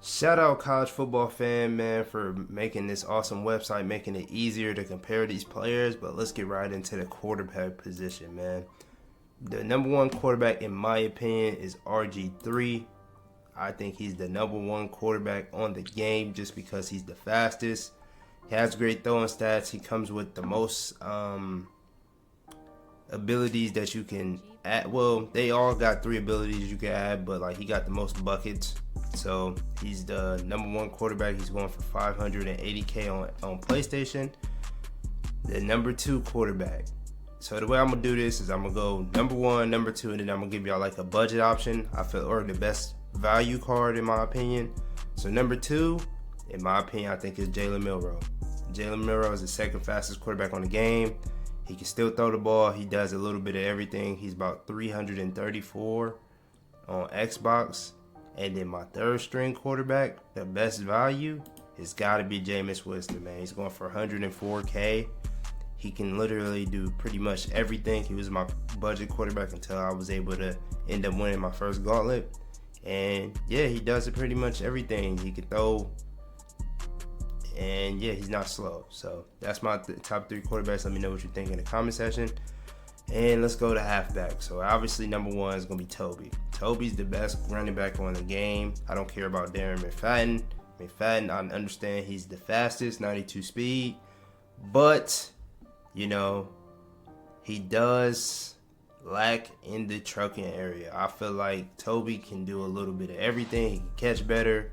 Shout out college football fan, man, for making this awesome website, making it easier to compare these players. But let's get right into the quarterback position, man. The number one quarterback, in my opinion, is RG3. I think he's the number one quarterback on the game just because he's the fastest. He has great throwing stats. He comes with the most abilities that you can add. Well, they all got 3 abilities you can add, but like he got the most buckets. So he's the number one quarterback. He's going for 580K on PlayStation. The number 2 quarterback. So the way I'm gonna do this is I'm gonna go number 1, number 2, and then I'm gonna give y'all like a budget option. I feel, or the best value card in my opinion. So number 2, in my opinion, I think is Jalen Milroe. Jalen Milroe is the second fastest quarterback on the game. He can still throw the ball. He does a little bit of everything. He's about 334 on Xbox. And then my third string quarterback, the best value, has got to be Jameis Winston, man. He's going for 104K. He can literally do pretty much everything. He was my budget quarterback until I was able to end up winning my first gauntlet. And yeah, he does it pretty much everything. He can throw. And yeah, he's not slow. So that's my top 3 quarterbacks. Let me know what you think in the comment section. And let's go to halfback. So obviously number 1 is going to be Toby. Toby's the best running back on the game. I don't care about Darren McFadden. I understand he's the fastest, 92 speed. But, you know, he does lack in the trucking area. I feel like Toby can do a little bit of everything. He can catch better.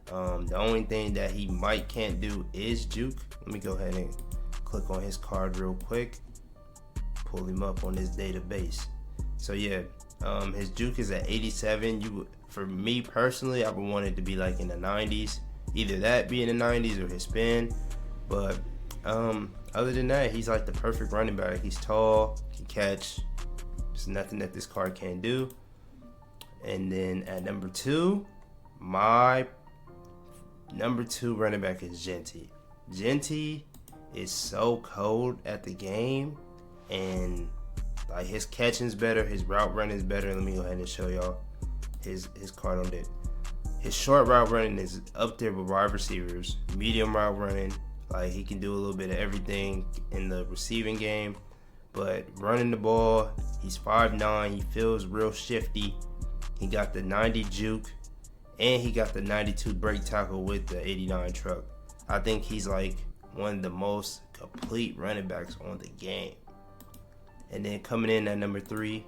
The only thing that he can't do is juke. Let me go ahead and click on his card real quick. Pull him up on his database. So yeah, his juke is at 87. For me personally, I would want it to be like in the 90s. Either that be in the 90s or his spin. But other than that, he's like the perfect running back. He's tall, can catch. There's nothing that this card can't do. And then at number 2, my number 2 running back is Genty. Genty is so cold at the game, and like his catching's better, his route running's better. Let me go ahead and show y'all his card on it. His short route running is up there with wide receivers. Medium route running, like he can do a little bit of everything in the receiving game, but running the ball, he's 5'9". He feels real shifty. He got the 90 juke, and he got the 92 break tackle with the 89 truck. I think he's like one of the most complete running backs on the game. And then coming in at number 3,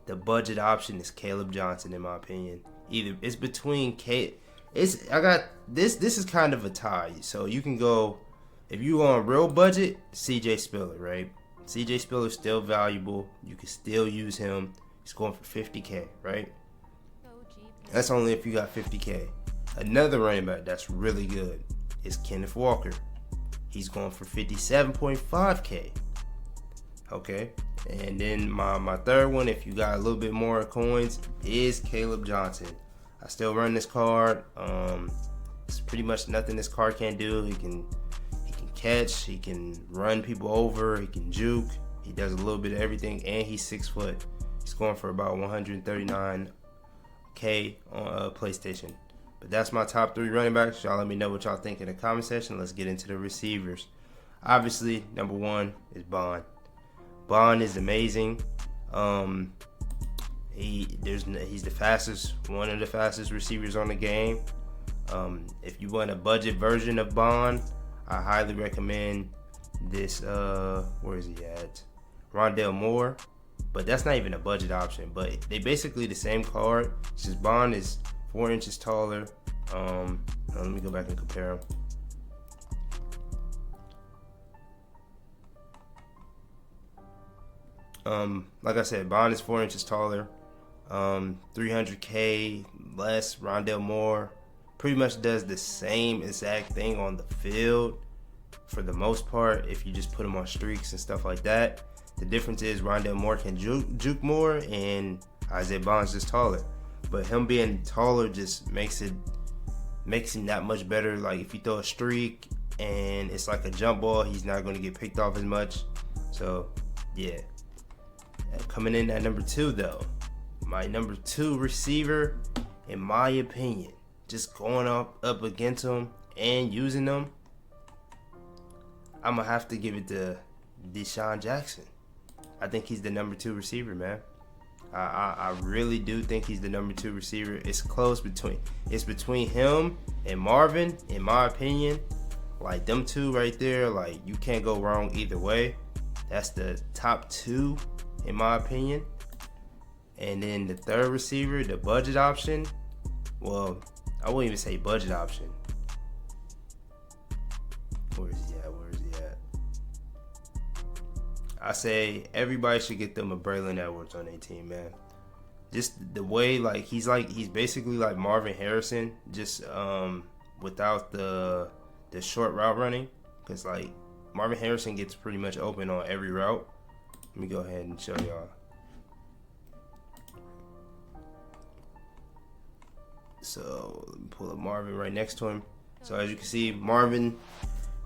the budget option is Caleb Johnson, in my opinion. Either it's between this is kind of a tie. So you can go, if you on real budget, CJ Spiller, right? CJ Spiller's still valuable. You can still use him. He's going for 50K, right? That's only if you got 50K. Another running back that's really good is Kenneth Walker. He's going for 57.5K. Okay, and then my third one, if you got a little bit more coins, is Caleb Johnson. I still run this card. It's pretty much nothing this card can't do. He can catch, he can run people over, he can juke. He does a little bit of everything, and he's 6 foot. He's going for about 139K on PlayStation. But that's my top 3 running backs. Y'all let me know what y'all think in the comment section. Let's get into the receivers. Obviously, number 1 is Bond. Bond is amazing. He's the fastest, one of the fastest receivers on the game. If you want a budget version of Bond, I highly recommend this. Where is he at? Rondale Moore. But that's not even a budget option. But they basically the same card. It's just Bond is 4 inches taller. Let me go back and compare them. Like I said, Bond is 4 inches taller. 300K less. Rondale Moore pretty much does the same exact thing on the field for the most part if you just put him on streaks and stuff like that. The difference is Rondale Moore can juke more, and Isaiah Bond's just taller. But him being taller just makes him that much better. Like if you throw a streak and it's like a jump ball, he's not going to get picked off as much. So yeah. Coming in at number 2 though, my number 2 receiver, in my opinion, just going up against them and using them, I'm going to have to give it to Deshaun Jackson. I think he's the number 2 receiver, man. I really do think he's the number 2 receiver. It's close between him and Marvin, in my opinion. Like, them two right there, like, you can't go wrong either way. That's the top 2, in my opinion. And then the third receiver, the budget option. Well, I wouldn't even say budget option. Where is he at? I say everybody should get them a Braylon Edwards on their team, man. Just the way, like, he's basically like Marvin Harrison, just without the short route running. Because, like, Marvin Harrison gets pretty much open on every route. Let me go ahead and show y'all. So let me pull up Marvin right next to him. So as you can see, Marvin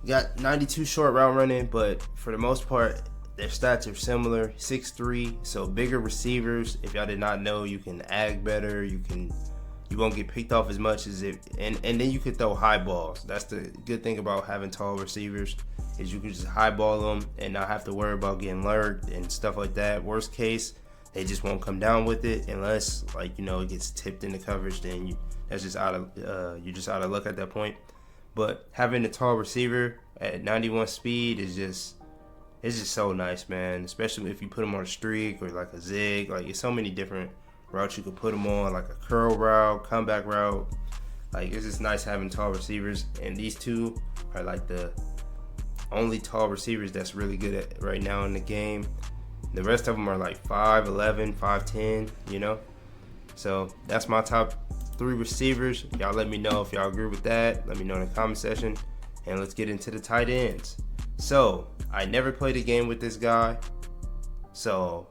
got 92 short route running, but for the most part, their stats are similar. 6'3", so bigger receivers. If y'all did not know, you can ag better. You won't get picked off as much as it, and then you could throw high balls. That's the good thing about having tall receivers, is you can just high ball them and not have to worry about getting lurked and stuff like that. Worst case, they just won't come down with it unless, like, you know, it gets tipped into coverage. Then you're just out of luck at that point. But having a tall receiver at 91 speed is just so nice, man. Especially if you put them on a streak or like a zig. Like, there's so many different routes you could put them on, like a curl route, comeback route. Like, it's just nice having tall receivers. And these two are like the only tall receivers that's really good at right now in the game. The rest of them are like 5'11", 5'10", you know? So that's my top 3 receivers. Y'all let me know if y'all agree with that. Let me know in the comment section. And let's get into the tight ends. So I never played a game with this guy, so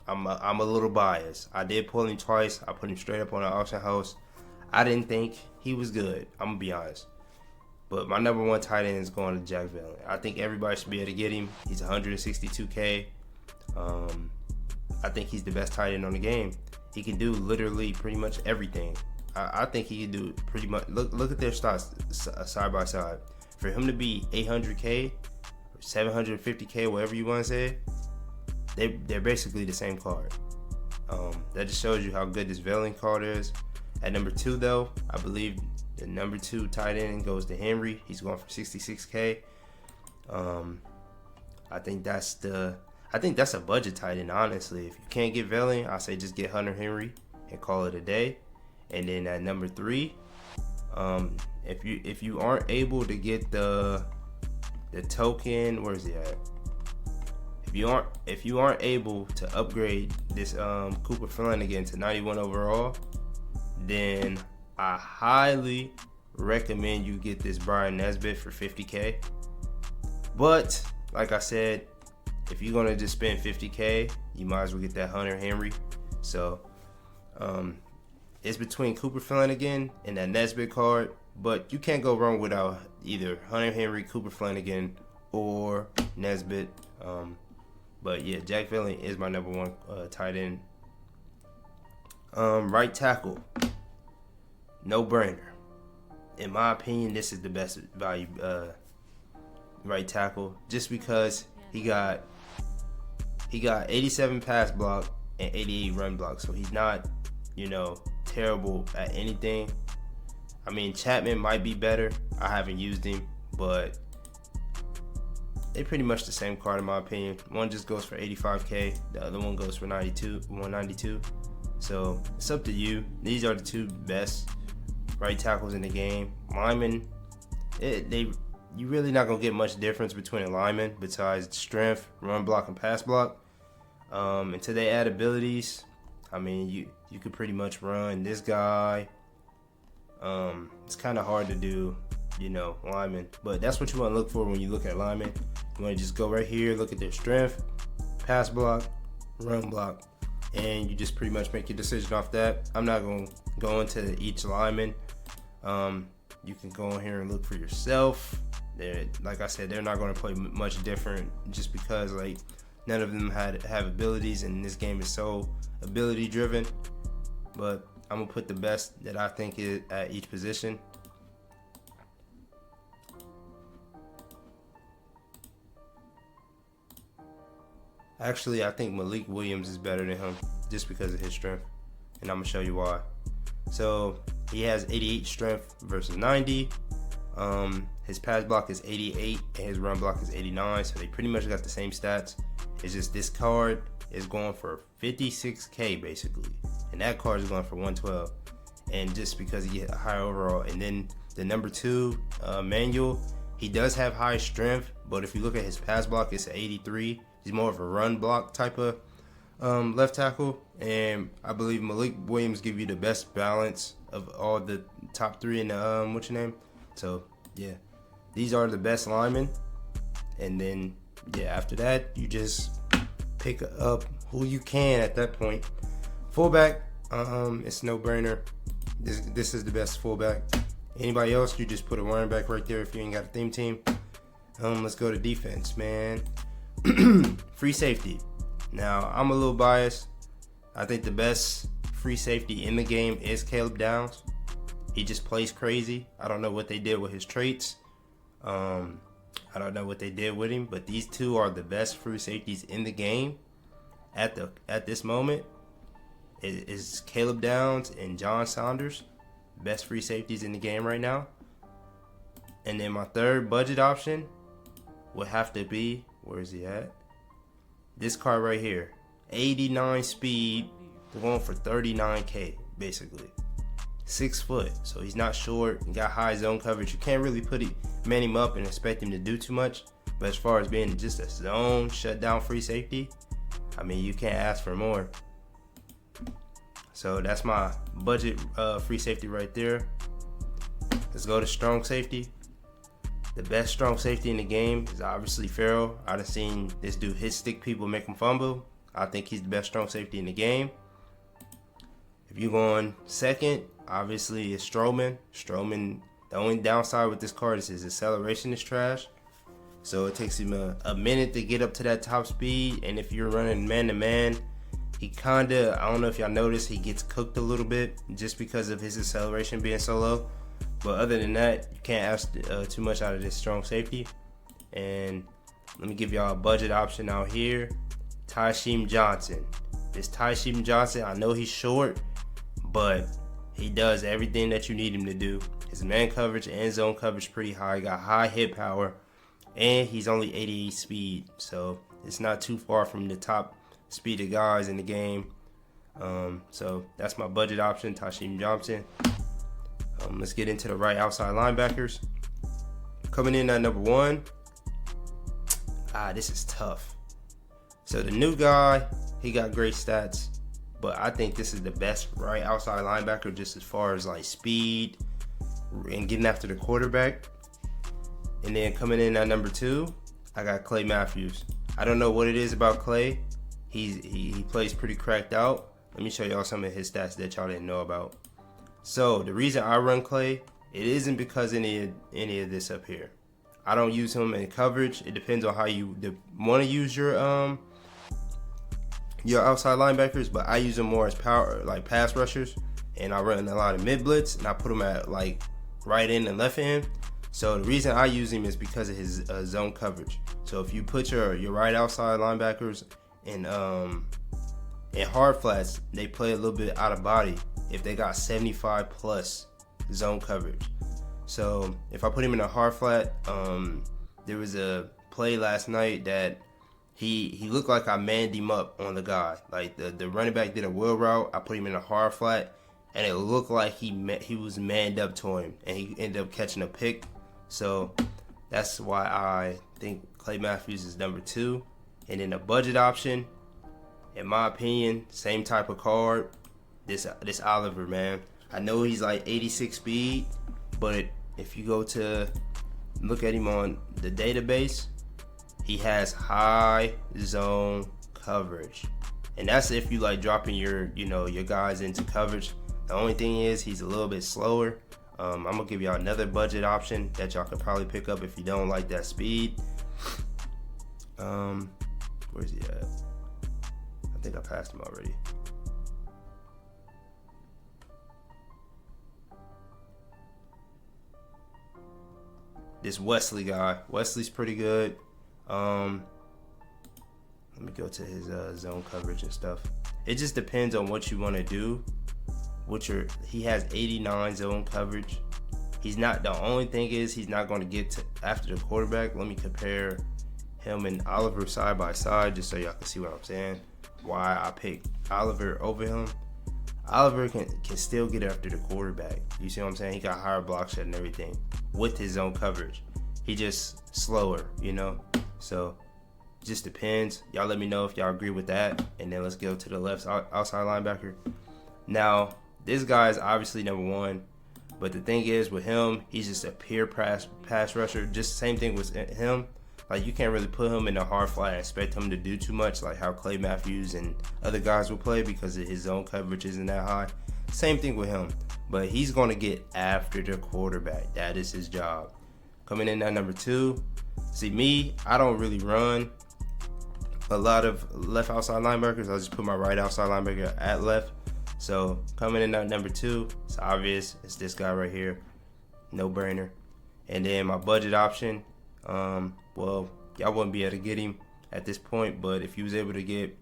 I'm a little biased. I did pull him twice. I put him straight up on an auction house. I didn't think he was good. I'm gonna be honest. But my number 1 tight end is going to Jack Valen. I think everybody should be able to get him. He's 162K. I think he's the best tight end on the game. He can do literally pretty much everything. I think he can do pretty much. Look at their stats side by side. For him to be 800K, 750K, whatever you want to say, they're basically the same card. That just shows you how good this Valen card is. At number 2, though, I believe the number 2 tight end goes to Henry. He's going for 66K. I think that's a budget tight end, honestly. If you can't get Valen, I say just get Hunter Henry and call it a day. And then at number 3, if you aren't able to get the token, where is he at? If you aren't able to upgrade this Cooper Flanagan to 91 overall, then I highly recommend you get this Brian Nesbitt for 50K. But like I said, if you're gonna just spend 50K, you might as well get that Hunter Henry. So it's between Cooper Flanagan and that Nesbitt card, but you can't go wrong without either Hunter Henry, Cooper Flanagan, or Nesbitt. But yeah, Jack Valen is my number 1 tight end. Right tackle, no brainer. In my opinion, this is the best value right tackle, just because he got 87 pass block and 88 run block, so he's not, terrible at anything. I mean, Chapman might be better. I haven't used him, but they're pretty much the same card in my opinion. One just goes for 85K, the other one goes for 192. So it's up to you. These are the 2 best right tackles in the game. Linemen, you really not gonna get much difference between a lineman besides strength, run block, and pass block. Until they add abilities, I mean, you could pretty much run this guy. It's kind of hard to do, linemen, but that's what you want to look for when you look at linemen. You want to just go right here, look at their strength, pass block, run block, and you just pretty much make your decision off that. I'm not going to go into each lineman. You can go in here and look for yourself. Like I said, they're not going to play much different, just because none of them have abilities, and this game is so ability driven. But I'm gonna put the best that I think is at each position. Actually, I think Malik Williams is better than him just because of his strength, and I'm gonna show you why. So he has 88 strength versus 90. His pass block is 88 and his run block is 89, so they pretty much got the same stats. It's just this card is going for 56K basically, and that card is going for 112. And just because he get a higher overall, and then the number 2, Manuel, he does have high strength, but if you look at his pass block, it's 83. He's more of a run block type of left tackle, and I believe Malik Williams give you the best balance of all the top 3 in the So yeah, these are the best linemen, and then yeah, after that you just pick up who you can at that point. Fullback, it's no brainer. This is the best fullback. Anybody else, you just put a running back right there if you ain't got a theme team. Let's go to defense, man. Free safety. Now, I'm a little biased. I think the best free safety in the game is Caleb Downs. He just plays crazy. I don't know what they did with his traits. I don't know what they did with him, but these two are the best free safeties in the game at this moment. It is Caleb Downs and John Saunders, best free safeties in the game right now. And then my third budget option would have to be, where is he at? This card right here, 89 speed, going for 39K basically. 6 foot, so he's not short and got high zone coverage. You can't really man him up and expect him to do too much. But as far as being just a zone shutdown free safety, I mean, you can't ask for more. So that's my budget free safety right there. Let's go to strong safety. The best strong safety in the game is obviously Farrell. I done seen this dude hit stick people, make him fumble. I think he's the best strong safety in the game. If you're going second, obviously it's Strowman. Strowman, the only downside with this card is his acceleration is trash. So it takes him a minute to get up to that top speed. And if you're running man-to-man, he kinda, I don't know if y'all noticed, he gets cooked a little bit just because of his acceleration being so low. But other than that, you can't ask too much out of this strong safety. And let me give y'all a budget option out here. Tysheem Johnson. This Tysheem Johnson, I know he's short, but he does everything that you need him to do. His man coverage and zone coverage pretty high. Got high hit power, and he's only 88 speed, so it's not too far from the top speeded guys in the game. So that's my budget option, Tysheem Johnson. Let's get into the right outside linebackers. Coming in at number 1. This is tough. So the new guy, he got great stats, but I think this is the best right outside linebacker just as far as like speed and getting after the quarterback. And then coming in at number 2, I got Clay Matthews. I don't know what it is about Clay. He plays pretty cracked out. Let me show y'all some of his stats that y'all didn't know about. So the reason I run Clay, it isn't because any of this up here. I don't use him in coverage. It depends on how you want to use your outside linebackers, but I use them more as power, like pass rushers, and I run a lot of mid blitz, and I put them at like right end and left end. So the reason I use him is because of his zone coverage. So if you put your right outside linebackers in hard flats, they play a little bit out of body if they got 75 plus zone coverage. So if I put him in a hard flat, there was a play last night that he looked like I manned him up on the guy. Like the running back did a wheel route, I put him in a hard flat, and it looked like he was manned up to him, and he ended up catching a pick. So that's why I think Clay Matthews is number 2. And then a budget option, in my opinion, same type of card, this Oliver, man. I know he's like 86 speed, but if you go to look at him on the database, he has high zone coverage. And that's if you like dropping your guys into coverage. The only thing is he's a little bit slower. I'm gonna give y'all another budget option that y'all could probably pick up if you don't like that speed. Where's he at? I think I passed him already. this Wesley guy. Wesley's pretty good. Let me go to his zone coverage and stuff. It just depends on what you want to do. He has 89 zone coverage. He's not, the only thing is he's not going to get to after the quarterback. Let me compare him and Oliver side by side just so y'all can see what I'm saying. Why I picked Oliver over him. Oliver can still get after the quarterback. You see what I'm saying? He got higher block shed and everything with his zone coverage. He just slower, you know? So just depends. Y'all let me know if y'all agree with that. And then let's go to the left outside linebacker. Now, this guy is obviously number one. But the thing is with him, he's just a pure pass rusher. Just the same thing with him. Like, you can't really put him in a hard flat and expect him to do too much, like how Clay Matthews and other guys will play, because his zone coverage isn't that high. Same thing with him. But he's going to get after the quarterback. That is his job. Coming in at number 2. See, me, I don't really run a lot of left outside linebackers. I just put my right outside linebacker at left. So coming in at number 2, it's obvious. It's this guy right here. No brainer. And then my budget option, well, y'all wouldn't be able to get him at this point, but if you was able to get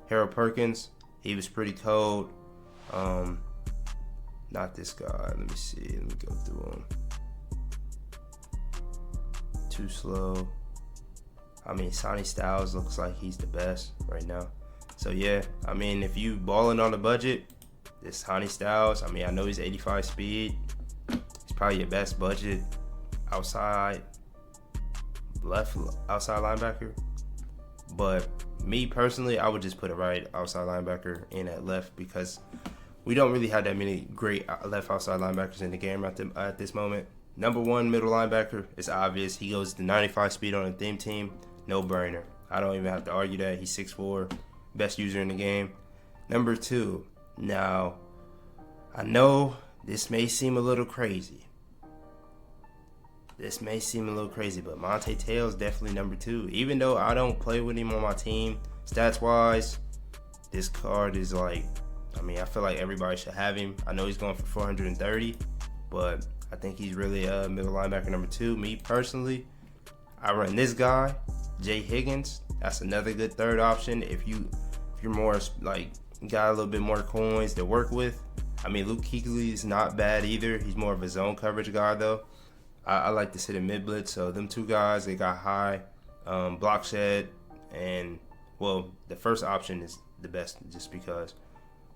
Harold Perkins, he was pretty cold. Not this guy. Let me see. Let me go through him. Too slow. I mean, Sonny Styles looks like he's the best right now. So yeah, I mean, if you balling on the budget, this Sonny Styles, I mean, I know he's 85 speed. He's probably your best budget outside left outside linebacker. But me personally, I would just put a right outside linebacker in at left, because we don't really have that many great left outside linebackers in the game at this moment. Number 1 middle linebacker, it's obvious. He goes to 95 speed on a theme team. No brainer. I don't even have to argue that. He's 6'4", best user in the game. Number 2. Now, I know this may seem a little crazy. But Monte Teo's definitely number 2. Even though I don't play with him on my team, stats-wise, this card is like, I mean, I feel like everybody should have him. I know he's going for 430, but I think he's really a middle linebacker number 2. Me personally, I run this guy, Jay Higgins. That's another good third option if you're more like got a little bit more coins to work with. I mean, Luke Kuechly is not bad either. He's more of a zone coverage guy though. I like to sit in mid blitz. So them two guys, they got high block shed, and well, the first option is the best just because.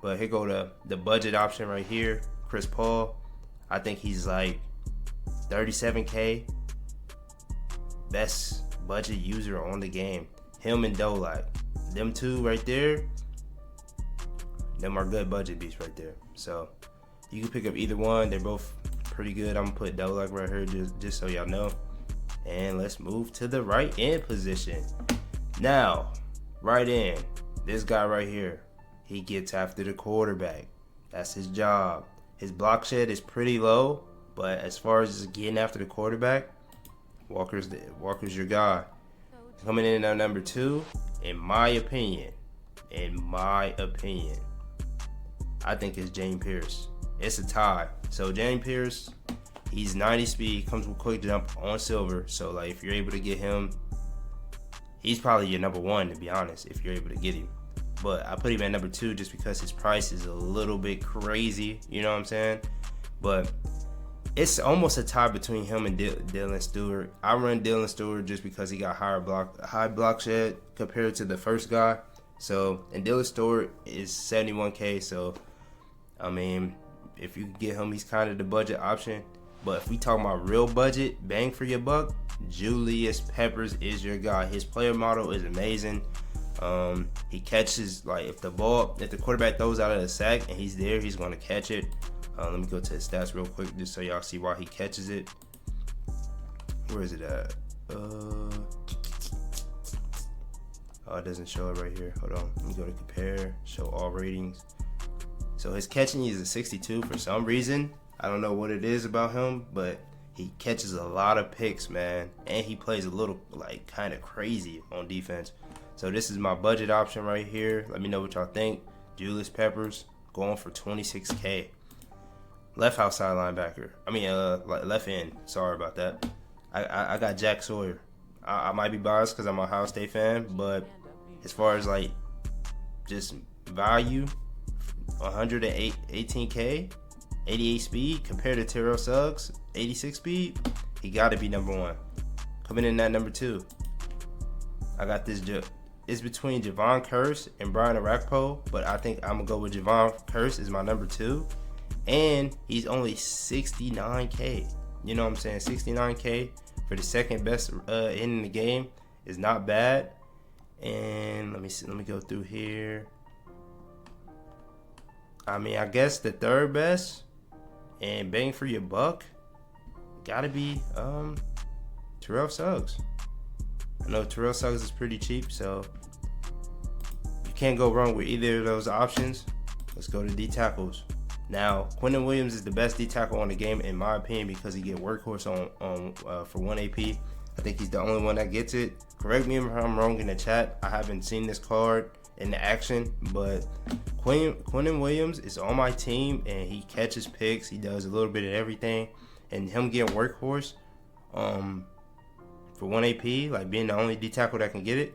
But here go the budget option right here, Chris Paul. I think he's like 37K. Best budget user on the game. Him and Dolak. Them two right there, them are good budget beats right there. So you can pick up either one. They're both pretty good. I'm going to put Dolak right here just so y'all know. And let's move to the right end position. Now, right end. This guy right here. He gets after the quarterback. That's his job. His block shed is pretty low, but as far as getting after the quarterback, Walker's your guy. Coming in at number 2, in my opinion, I think it's James Pierce. It's a tie. So James Pierce, he's 90 speed, comes with quick jump on silver. So like if you're able to get him, he's probably your number 1 to be honest, if you're able to get him. But I put him at number 2 just because his price is a little bit crazy, you know what I'm saying? But it's almost a tie between him and Dylan Stewart. I run Dylan Stewart just because he got high block shed compared to the first guy. So, and Dylan Stewart is 71K. So, I mean, if you get him, he's kind of the budget option. But if we talk about real budget, bang for your buck, Julius Peppers is your guy. His player model is amazing. He catches, like, if the quarterback throws out of the sack and he's there, he's going to catch it. Let me go to his stats real quick just so y'all see why he catches it. Where is it at? Oh, it doesn't show it right here. Hold on. Let me go to compare, show all ratings. So his catching is a 62 for some reason. I don't know what it is about him, but he catches a lot of picks, man. And he plays a little, like, kind of crazy on defense. So this is my budget option right here. Let me know what y'all think. Julius Peppers going for 26K. Left outside linebacker. Left end. Sorry about that. I got Jack Sawyer. I might be biased because I'm a Ohio State fan, but as far as like just value, 118K, 88 speed compared to Terrell Suggs, 86 speed, he got to be number one. Coming in at number 2, I got this. It's between Javon Curse and Brian Arakpo, but I think I'm gonna go with Javon Curse as my number 2, and he's only 69K. You know what I'm saying? 69K for the second best in the game is not bad. And let me see. Let me go through here. I mean, I guess the third best and bang for your buck gotta be Terrell Suggs. I know Terrell Suggs is pretty cheap, so you can't go wrong with either of those options. Let's go to D tackles. Now, Quentin Williams is the best D tackle on the game in my opinion because he get workhorse on for 1 AP. I think he's the only one that gets it. Correct me if I'm wrong in the chat. I haven't seen this card in action, but Quentin Williams is on my team and he catches picks. He does a little bit of everything, and him getting workhorse for 1 AP, like being the only D tackle that can get it.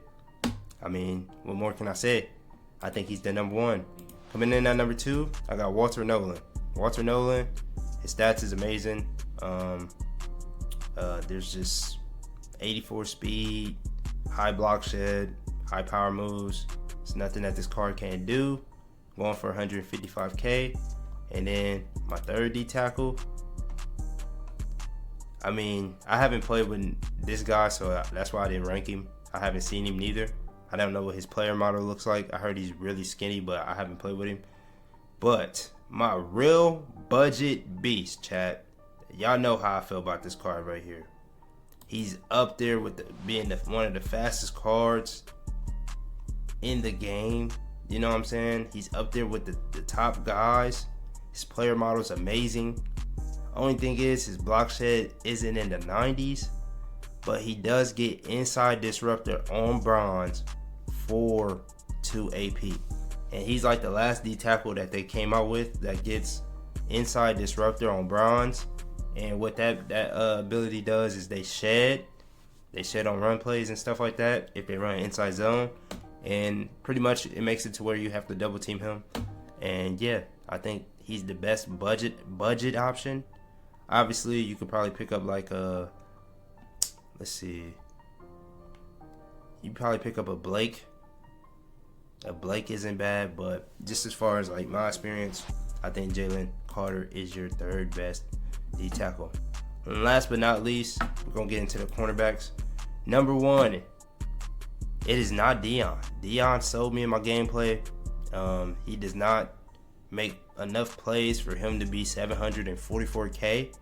I mean, what more can I say? I think he's the number 1. Coming in at number 2, I got Walter Nolan. Walter Nolan, his stats is amazing. There's just 84 speed, high block shed, high power moves. It's nothing that this card can't do. Going for 155K. And then my third D tackle. I mean, I haven't played with this guy, so that's why I didn't rank him. I haven't seen him neither. I don't know what his player model looks like. I heard he's really skinny, but I haven't played with him. But my real budget beast, chat. Y'all know how I feel about this card right here. He's up there with being one of the fastest cards in the game. You know what I'm saying? He's up there with the top guys. His player model is amazing. Only thing is his block shed isn't in the 90s, but he does get inside disruptor on bronze for 2 AP. And he's like the last D tackle that they came out with that gets inside disruptor on bronze. And what that ability does is they shed on run plays and stuff like that if they run inside zone. And pretty much it makes it to where you have to double team him. And yeah, I think he's the best budget option. Obviously, you could probably pick up like let's see. You probably pick up a Blake. A Blake isn't bad, but just as far as like my experience, I think Jalen Carter is your third best D tackle. And last but not least, we're gonna get into the cornerbacks. Number 1, it is not Dion. Dion sold me in my gameplay. He does not make enough plays for him to be 744K.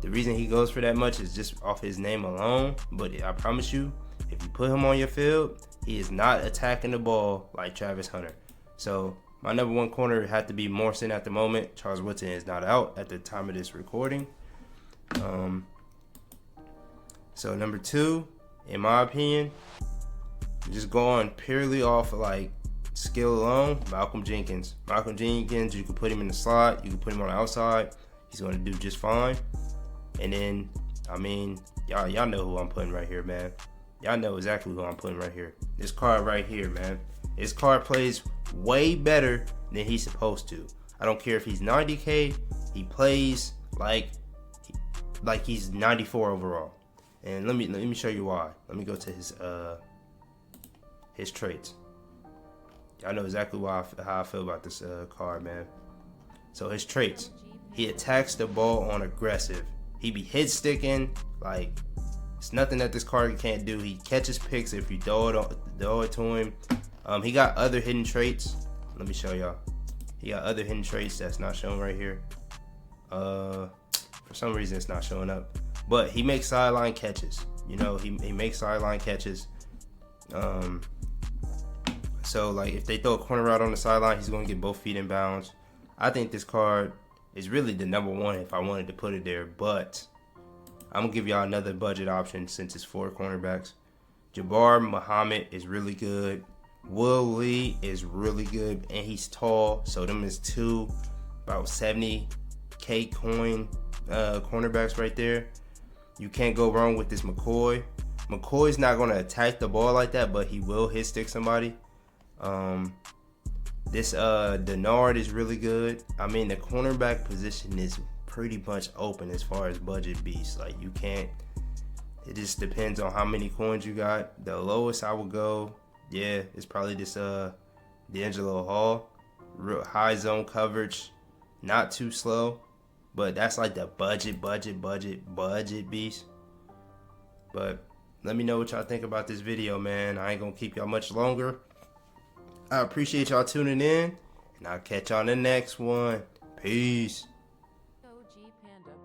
The reason he goes for that much is just off his name alone, but I promise you, if you put him on your field, he is not attacking the ball like Travis Hunter. So my number 1 corner had to be Morrison at the moment. Charles Woodson is not out at the time of this recording. So number 2, in my opinion, just going purely off of like skill alone, Malcolm Jenkins. Malcolm Jenkins, you can put him in the slot, you can put him on the outside. He's going to do just fine. And then, I mean, y'all know who I'm putting right here, man. Y'all know exactly who I'm putting right here. This card right here, man. This card plays way better than he's supposed to. I don't care if he's 90K. He plays like he's 94 overall. And let me show you why. Let me go to his traits. Y'all know exactly how I feel about this card, man. So his traits. He attacks the ball on aggressive. He be hit sticking. Like, it's nothing that this card can't do. He catches picks if you throw it to him. He got other hidden traits. Let me show y'all. He got other hidden traits that's not shown right here. For some reason it's not showing up. But he makes sideline catches. You know, he makes sideline catches. So like if they throw a corner route on the sideline, he's gonna get both feet in bounds. I think this card is really the number 1 if I wanted to put it there, but I'm gonna give y'all another budget option since it's 4 cornerbacks. Jabbar Muhammad is really good. Will Lee is really good, and he's tall, so them is 2 about 70K coin cornerbacks right there. You can't go wrong with this McCoy. McCoy's not going to attack the ball like that, but he will hit stick somebody. This Denard is really good. I mean, the cornerback position is pretty much open as far as budget beasts. Like, you can't, it just depends on how many coins you got. The lowest I would go, yeah, it's probably this D'Angelo Hall. Real high zone coverage, not too slow, but that's like the budget beast. But let me know what y'all think about this video, man. I ain't gonna keep y'all much longer. I appreciate y'all tuning in, and I'll catch y'all in the next one. Peace.